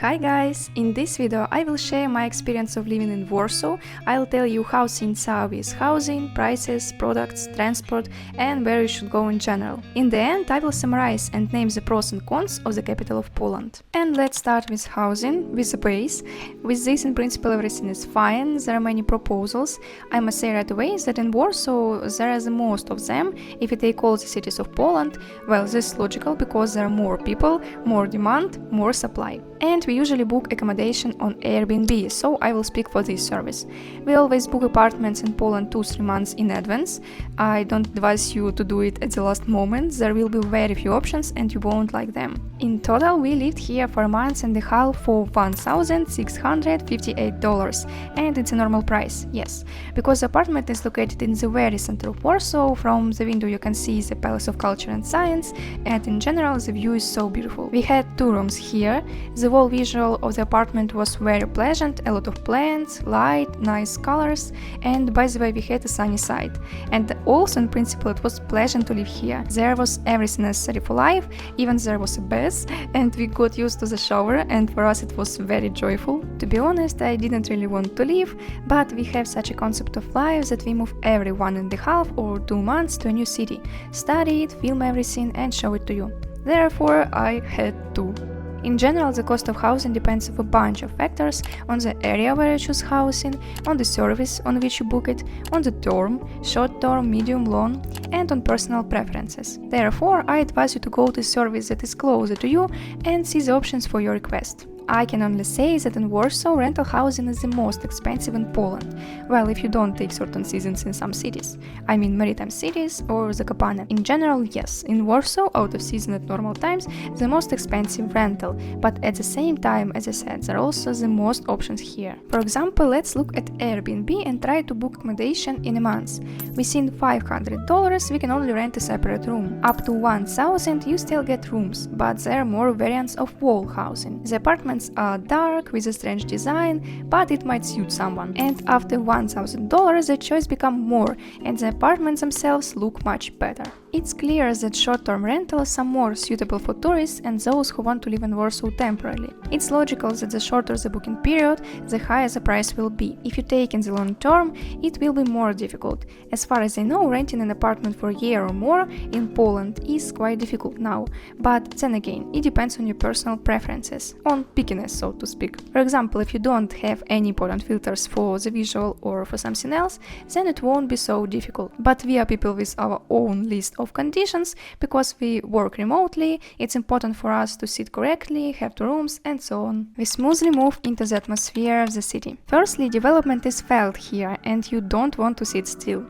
Hi guys! In this video I will share my experience of living in Warsaw. I'll tell you how things are with housing, prices, products, transport and where you should go in general. In the end I will summarize and name the pros and cons of the capital of Poland. And let's start with housing, with the base. With this in principle everything is fine, there are many proposals. I must say right away that in Warsaw there are the most of them. If you take all the cities of Poland, well, this is logical because there are more people, more demand, more supply. And we usually book accommodation on Airbnb, so I will speak for this service. We always book apartments in Poland 2-3 months in advance. I don't advise you to do it at the last moment, there will be very few options and you won't like them. In total we lived here for a month and a half for $1,658, and it's a normal price, yes, because the apartment is located in the very center of Warsaw. From the window you can see the Palace of Culture and Science, and in general the view is so beautiful. We had 2 rooms here. The whole visual of the apartment was very pleasant, a lot of plants, light, nice colors, and by the way we had a sunny side. And also in principle it was pleasant to live here. There was everything necessary for life, even there was a bath, and we got used to the shower, and for us it was very joyful. To be honest, I didn't really want to leave, but we have such a concept of life that we move every 1.5 or 2 months to a new city, study it, film everything and show it to you. Therefore I had to. In general, the cost of housing depends on a bunch of factors: on the area where you choose housing, on the service on which you book it, on the term, short term, medium, long, and on personal preferences. Therefore, I advise you to go to a service that is closer to you and see the options for your request. I can only say that in Warsaw rental housing is the most expensive in Poland. Well, if you don't take certain seasons in some cities. I mean maritime cities or Zakopane. In general, yes, in Warsaw, out of season at normal times, the most expensive rental, but at the same time, as I said, there are also the most options here. For example, let's look at Airbnb and try to book accommodation in a month. Within $500 we can only rent a separate room. Up to 1,000 you still get rooms, but there are more variants of wall housing. The apartments are dark with a strange design, but it might suit someone. And after $1,000 the choice becomes more and the apartments themselves look much better. It's clear that short-term rentals are more suitable for tourists and those who want to live in Warsaw temporarily. It's logical that the shorter the booking period, the higher the price will be. If you take in the long term, it will be more difficult. As far as I know, renting an apartment for a year or more in Poland is quite difficult now, but then again, it depends on your personal preferences, on pickiness, so to speak. For example, if you don't have any important filters for the visual or for something else, then it won't be so difficult. But we are people with our own list of conditions. Because we work remotely, it's important for us to sit correctly, have 2 rooms and so on. We smoothly move into the atmosphere of the city. Firstly, development is felt here and you don't want to sit still.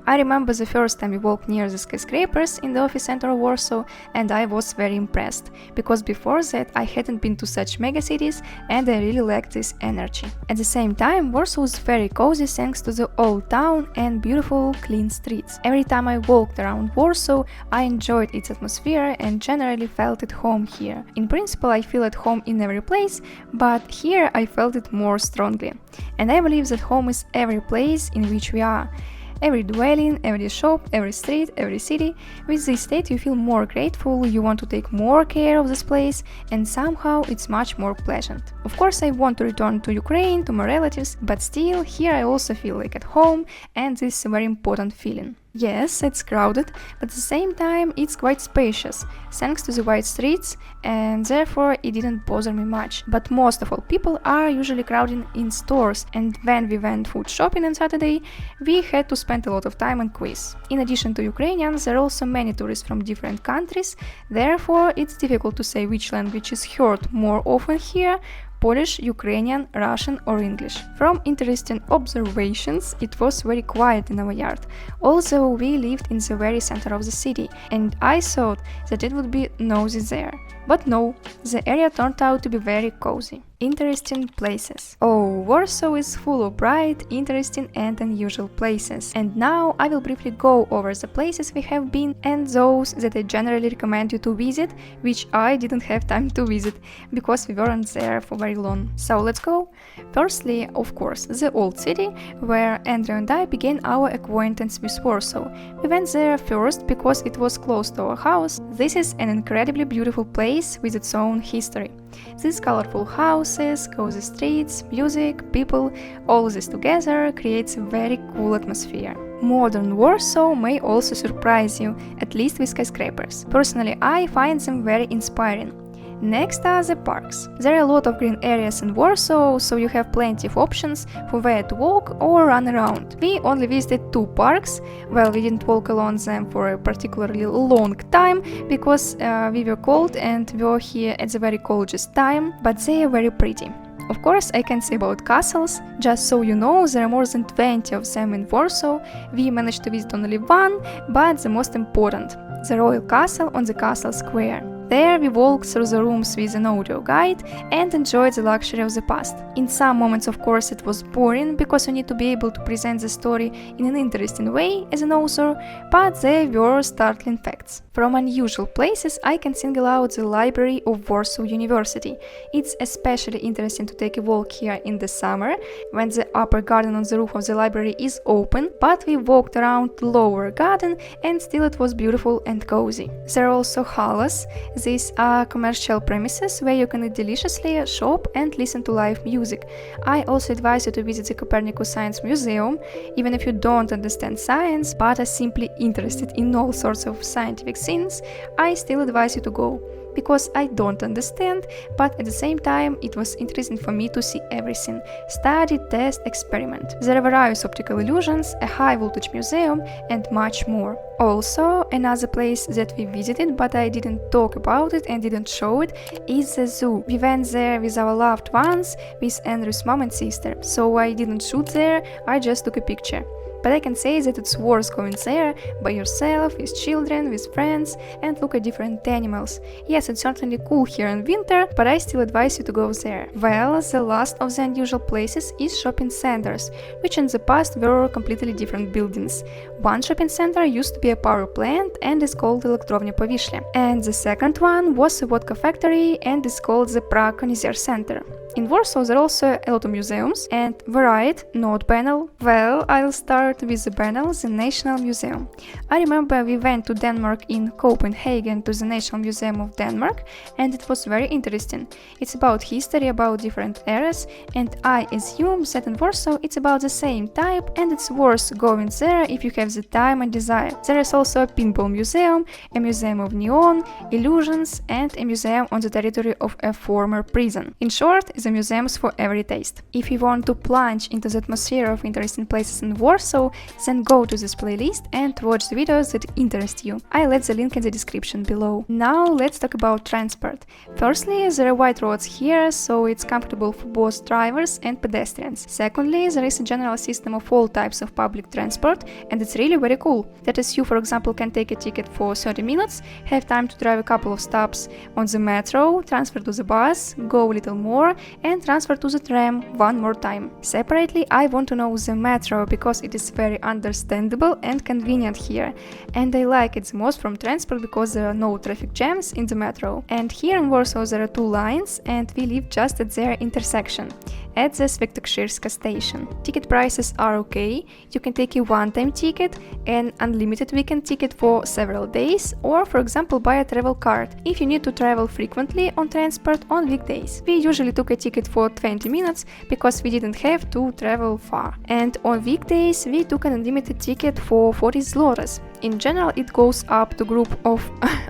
I remember the first time we walked near the skyscrapers in the office center of Warsaw, and I was very impressed, because before that I hadn't been to such megacities and I really liked this energy. At the same time, Warsaw is very cozy thanks to the old town and beautiful clean streets. Every time I walked around Warsaw, I enjoyed its atmosphere and generally felt at home here. In principle, I feel at home in every place, but here I felt it more strongly. And I believe that home is every place in which we are. Every dwelling, every shop, every street, every city. With this state you feel more grateful, you want to take more care of this place, and somehow it's much more pleasant. Of course I want to return to Ukraine, to my relatives, but still here I also feel like at home, and this is a very important feeling. Yes, it's crowded, but at the same time it's quite spacious, thanks to the wide streets, and therefore it didn't bother me much. But most of all, people are usually crowding in stores, and when we went food shopping on Saturday, we had to spend a lot of time on quiz. In addition to Ukrainians, there are also many tourists from different countries, therefore it's difficult to say which language is heard more often here: Polish, Ukrainian, Russian or English. From interesting observations, it was very quiet in our yard, although we lived in the very center of the city, and I thought that it would be noisy there. But no, the area turned out to be very cozy. Interesting places. Oh, Warsaw is full of bright, interesting and unusual places. And now I will briefly go over the places we have been and those that I generally recommend you to visit, which I didn't have time to visit, because we weren't there for very long. So let's go. Firstly, of course, the old city, where Andrew and I began our acquaintance with Warsaw. We went there first because it was close to our house. This is an incredibly beautiful place place with its own history. These colorful houses, cozy streets, music, people, all this together creates a very cool atmosphere. Modern Warsaw may also surprise you, at least with skyscrapers. Personally, I find them very inspiring. Next are the parks. There are a lot of green areas in Warsaw, so you have plenty of options for where to walk or run around. We only visited 2 parks. Well, we didn't walk along them for a particularly long time because we were cold and we were here at the very coldest time, but they are very pretty. Of course, I can say about castles. Just so you know, there are more than 20 of them in Warsaw. We managed to visit only one, but the most important, the Royal Castle on the Castle Square. There we walked through the rooms with an audio guide and enjoyed the luxury of the past. In some moments, of course, it was boring because you need to be able to present the story in an interesting way as an author, but there were startling facts. From unusual places, I can single out the library of Warsaw University. It's especially interesting to take a walk here in the summer, when the upper garden on the roof of the library is open, but we walked around the lower garden and still it was beautiful and cozy. There are also halls. These are commercial premises where you can eat deliciously, shop and listen to live music. I also advise you to visit the Copernicus Science Museum, even if you don't understand science but are simply interested in all sorts of scientific things. I still advise you to go, because I don't understand, but at the same time it was interesting for me to see everything. Study, test, experiment. There are various optical illusions, a high voltage museum and much more. Also, another place that we visited but I didn't talk about it and didn't show it is the zoo. We went there with our loved ones, with Andrew's mom and sister, so I didn't shoot there, I just took a picture. But I can say that it's worth going there by yourself, with children, with friends, and look at different animals. Yes, it's certainly cool here in winter, but I still advise you to go there. Well, the last of the unusual places is shopping centers, which in the past were completely different buildings. One shopping center used to be a power plant and is called Elektrownia Powierzchnia. And the second one was a vodka factory and is called the Prague Conizar Center. In Warsaw there are also a lot of museums, and varied, not banal. Well, I'll start with the banal, the National Museum. I remember we went to Denmark in Copenhagen to the National Museum of Denmark, and it was very interesting. It's about history, about different eras, and I assume that in Warsaw it's about the same type, and it's worth going there if you have the time and desire. There is also a pinball museum, a museum of neon, illusions, and a museum on the territory of a former prison. In short, the museums for every taste. If you want to plunge into the atmosphere of interesting places in Warsaw, then go to this playlist and watch the videos that interest you. I left the link in the description below. Now let's talk about transport. Firstly, there are wide roads here, so it's comfortable for both drivers and pedestrians. Secondly, there is a general system of all types of public transport, and it's really very cool. That is, you, for example, can take a ticket for 30 minutes, have time to drive a couple of stops on the metro, transfer to the bus, go a little more, and transfer to the tram one more time. Separately, I want to know the metro because it is very understandable and convenient here, and I like it the most from transport because there are no traffic jams in the metro. And here in Warsaw there are 2 lines, and we live just at their intersection, at the Świętokrzyska station. Ticket prices are okay. You can take a one-time ticket, an unlimited weekend ticket for several days, or for example buy a travel card if you need to travel frequently on transport on weekdays. We usually took a ticket for 20 minutes because we didn't have to travel far. And on weekdays we took an unlimited ticket for 40 zlotys. In general it goes up to group of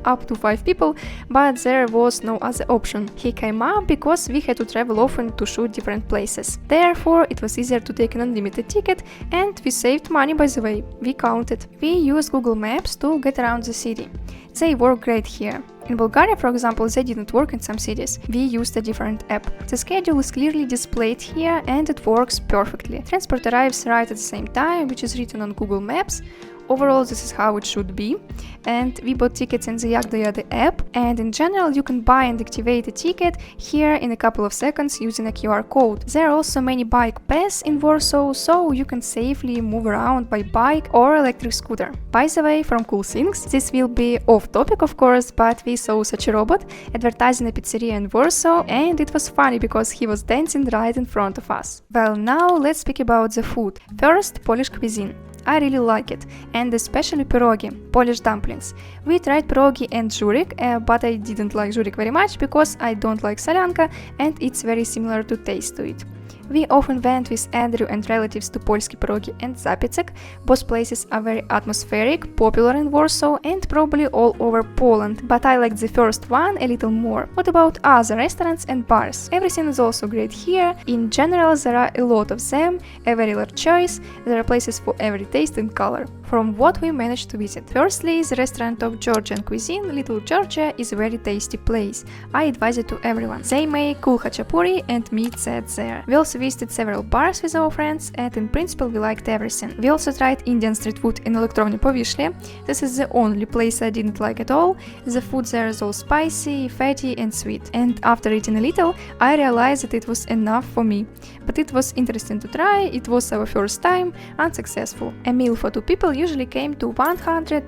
up to 5 people, but there was no other option. He came up because we had to travel often to shoot different places. Therefore it was easier to take an unlimited ticket, and we saved money, by the way. We counted. We used Google Maps to get around the city. They work great here. In Bulgaria, for example, they didn't work in some cities. We used a different app. The schedule is clearly displayed here and it works perfectly. Transport arrives right at the same time, which is written on Google Maps. Overall, this is how it should be. And we bought tickets in the Yagda app, and in general you can buy and activate a ticket here in a couple of seconds using a QR code. There are also many bike paths in Warsaw, so you can safely move around by bike or electric scooter. By the way, from Cool Things, this will be off topic of course, but we saw such a robot advertising a pizzeria in Warsaw, and it was funny because he was dancing right in front of us. Well, now let's speak about the food. First, Polish cuisine. I really like it, and especially pierogi, Polish dumplings. We tried pierogi and Zurich, but I didn't like Zurich very much because I don't like Solянka and it's very similar to taste to it. We often went with Andrew and relatives to Polski Pierogi and Zapicek. Both places are very atmospheric, popular in Warsaw and probably all over Poland, but I liked the first one a little more. What about other restaurants and bars? Everything is also great here. In general, there are a lot of them, a very large choice, there are places for every taste and color. From what we managed to visit. Firstly, the restaurant of Georgian cuisine, Little Georgia, is a very tasty place. I advise it to everyone. They make cool khachapuri and meat set there. We also visited several bars with our friends and in principle we liked everything. We also tried Indian street food in Elektrowni Povishli. This is the only place I didn't like at all. The food there is all spicy, fatty and sweet. And after eating a little, I realized that it was enough for me. But it was interesting to try, it was our first time, unsuccessful. A meal for 2 people usually came to 100-200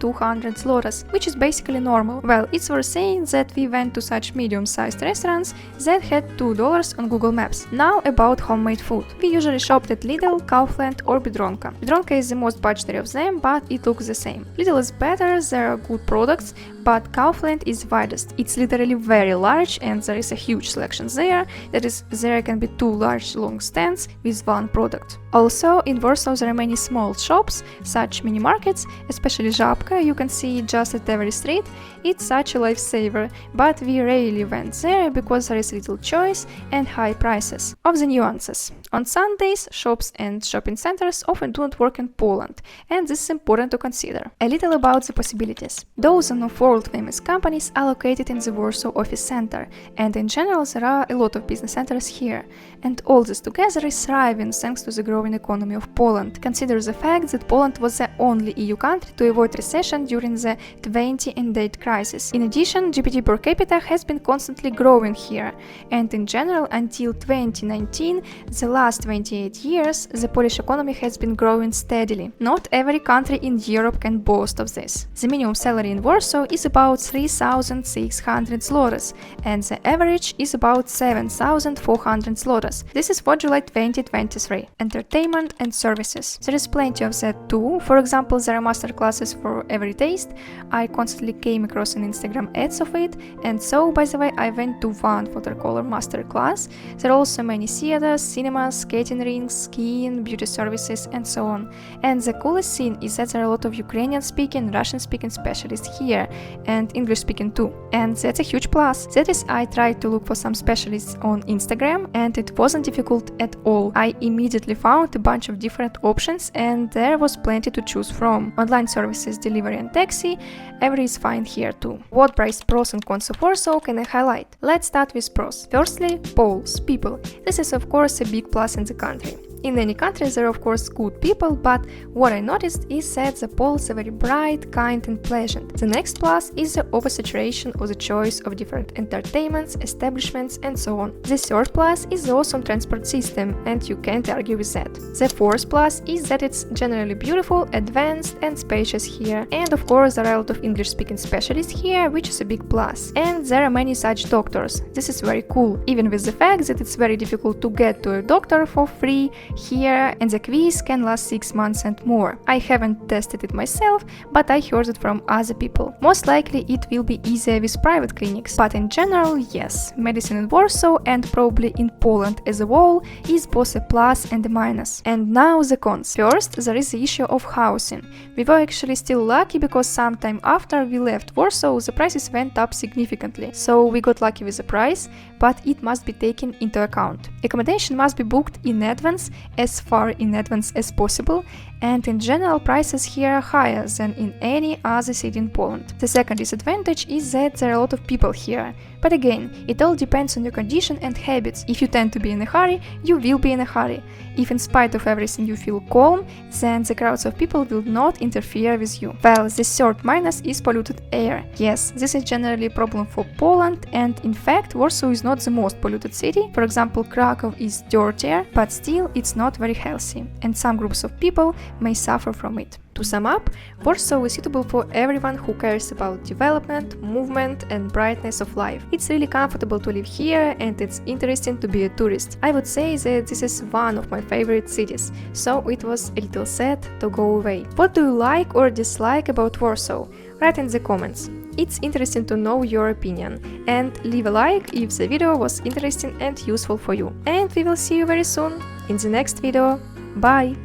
zlotys, which is basically normal. Well, it's worth saying that we went to such medium-sized restaurants that had $2 on Google Maps. Now about homemade food. We usually shopped at Lidl, Kaufland or Biedronka. Biedronka is the most budgetary of them, but it looks the same. Lidl is better, there are good products, but Kaufland is widest. It's literally very large and there is a huge selection there, that is, there can be 2 large long stands with 1 product. Also, in Warsaw there are many small shops, such mini markets, especially Żabka, you can see it just at every street. It's such a lifesaver, but we rarely went there because there is little choice and high prices. Of the nuances. On Sundays, shops and shopping centers often don't work in Poland, and this is important to consider. A little about the possibilities. Dozens of world-famous companies are located in the Warsaw office center, and in general there are a lot of business centers here. And all this together is thriving thanks to the growing economy of Poland. Consider the fact that Poland was the only EU country to avoid recession during the 2008 crisis. In addition, GDP per capita has been constantly growing here, and in general until 2019, the last 28 years, the Polish economy has been growing steadily. Not every country in Europe can boast of this. The minimum salary in Warsaw is about 3,600 zlotys, and the average is about 7,400 zlotys. This is for July 2023. Entertainment and services. There is plenty of that too. For example, there are master classes for every taste. I constantly came across on Instagram ads of it, and so, by the way, I went to one watercolor master class. There are also many theaters, cinemas, skating rinks, skiing, beauty services, and so on. And the coolest thing is that there are a lot of Ukrainian-speaking, Russian-speaking specialists here, and English-speaking too. And that's a huge plus. That is, I tried to look for some specialists on Instagram, and it wasn't difficult at all. I immediately found a bunch of different options, and there was plenty to choose from. Online services, delivery and taxi, every is fine here too. What price pros and cons of Warsaw can I highlight? Let's start with pros. Firstly, Poles, people. This is of course a big plus in the country. In any country there are of course good people, but what I noticed is that the Poles are very bright, kind and pleasant. The next plus is the oversaturation of the choice of different entertainments, establishments and so on. The third plus is the awesome transport system, and you can't argue with that. The fourth plus is that it's generally beautiful, advanced and spacious here, and of course there are a lot of English-speaking specialists here, which is a big plus. And there are many such doctors. This is very cool, even with the fact that it's very difficult to get to a doctor for free here, and the quiz can last 6 months and more. I haven't tested it myself, but I heard it from other people. Most likely it will be easier with private clinics, but in general, yes, medicine in Warsaw and probably in Poland as a whole is both a plus and a minus. And now the cons. First, there is the issue of housing. We were actually still lucky because sometime after we left Warsaw, the prices went up significantly. So we got lucky with the price, but it must be taken into account. Accommodation must be booked in advance, as far in advance as possible, and in general prices here are higher than in any other city in Poland. The second disadvantage is that there are a lot of people here. But again, it all depends on your condition and habits. If you tend to be in a hurry, you will be in a hurry. If in spite of everything you feel calm, then the crowds of people will not interfere with you. Well, the third minus is polluted air. Yes, this is generally a problem for Poland, and in fact Warsaw is not the most polluted city. For example, Krakow is dirtier, but still it's not very healthy. And some groups of people may suffer from it. To sum up, Warsaw is suitable for everyone who cares about development, movement and brightness of life. It's really comfortable to live here and it's interesting to be a tourist. I would say that this is one of my favorite cities, so it was a little sad to go away. What do you like or dislike about Warsaw? Write in the comments. It's interesting to know your opinion. And leave a like if the video was interesting and useful for you. And we will see you very soon in the next video. Bye!